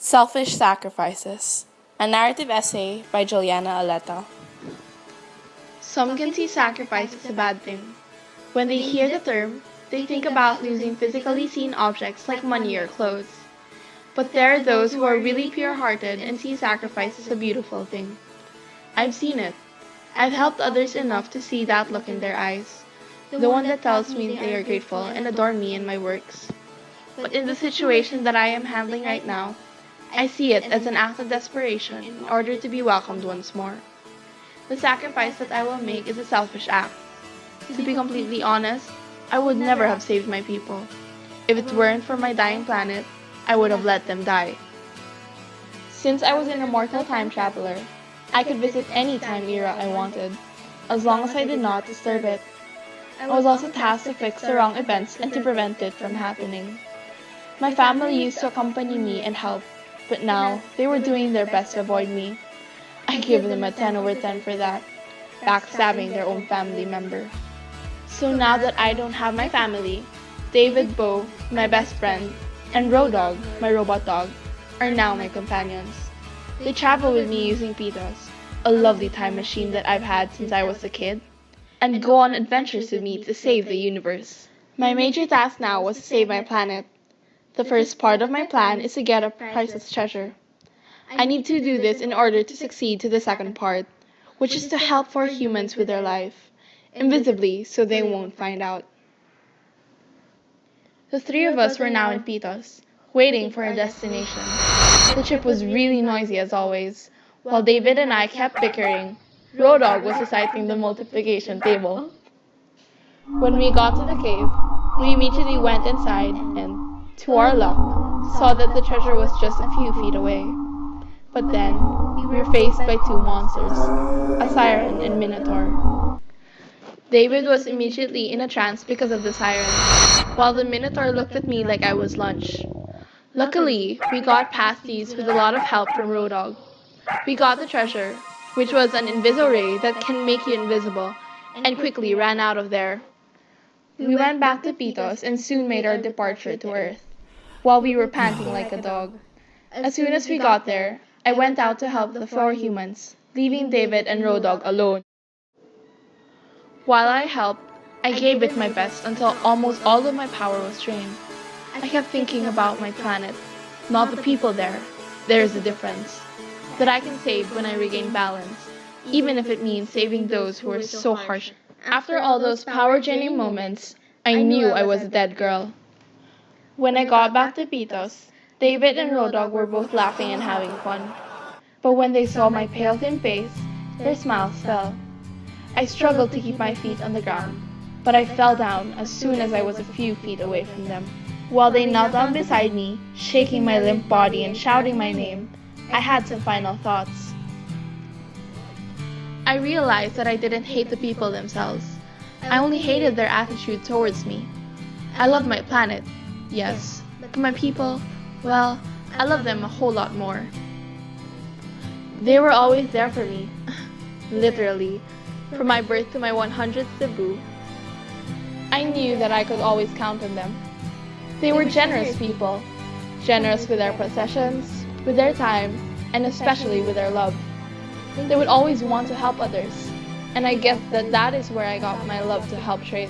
Selfish Sacrifices, a narrative essay by Juliana Aleta. Some can see sacrifice as a bad thing. When they hear the term, they think about losing physically seen objects like money or clothes. But there are those who are really pure-hearted and see sacrifice as a beautiful thing. I've seen it. I've helped others enough to see that look in their eyes, the one that tells me they are grateful and adore me and my works. But in the situation that I am handling right now, I see it as an act of desperation in order to be welcomed once more. The sacrifice that I will make is a selfish act. To be completely honest, I would never have saved my people. If it weren't for my dying planet, I would have let them die. Since I was an immortal time traveler, I could visit any time era I wanted, as long as I did not disturb it. I was also tasked to fix the wrong events and to prevent it from happening. My family used to accompany me and help, but now they were doing their best to avoid me. I give them a 10 over 10 for that, backstabbing their own family member. So now that I don't have my family, David Bo, my best friend, and Rodog, my robot dog, are now my companions. They travel with me using Pitos, a lovely time machine that I've had since I was a kid, and go on adventures with me to save the universe. My major task now was to save my planet. The first part of my plan is to get a priceless treasure. I need to do this in order to succeed to the second part, which is to help 4 humans with their life, invisibly so they won't find out. The 3 of us were now in Pitos, waiting for our destination. The trip was really noisy as always. While David and I kept bickering, Rodog was reciting the multiplication table. When we got to the cave, we immediately went inside and, to our luck, saw that the treasure was just a few feet away. But then, we were faced by 2 monsters, a siren and minotaur. David was immediately in a trance because of the siren, while the minotaur looked at me like I was lunch. Luckily, we got past these with a lot of help from Rodog. We got the treasure, which was an invisiray that can make you invisible, and quickly ran out of there. We went back to Pitos and soon made our departure to Earth, while we were panting like a dog. As soon as we got there, I went out to help the 4 humans, leaving David and Rodog alone. While I helped, I gave it my best until almost all of my power was drained. I kept thinking about my planet, not the people there. There's a difference that I can save when I regain balance, even if it means saving those who are so harsh. After all those power-draining moments, I knew I was a dead girl. When I got back to Pitos, David and Rodog were both laughing and having fun. But when they saw my pale thin face, their smiles fell. I struggled to keep my feet on the ground, but I fell down as soon as I was a few feet away from them. While they knelt down beside me, shaking my limp body and shouting my name, I had some final thoughts. I realized that I didn't hate the people themselves. I only hated their attitude towards me. I love my planet, yes, but my people, well, I love them a whole lot more. They were always there for me, literally, from my birth to my 100th debut. I knew that I could always count on them. They were generous people, generous with their possessions, with their time, and especially with their love. They would always want to help others, and I guess that is where I got my love to help trait.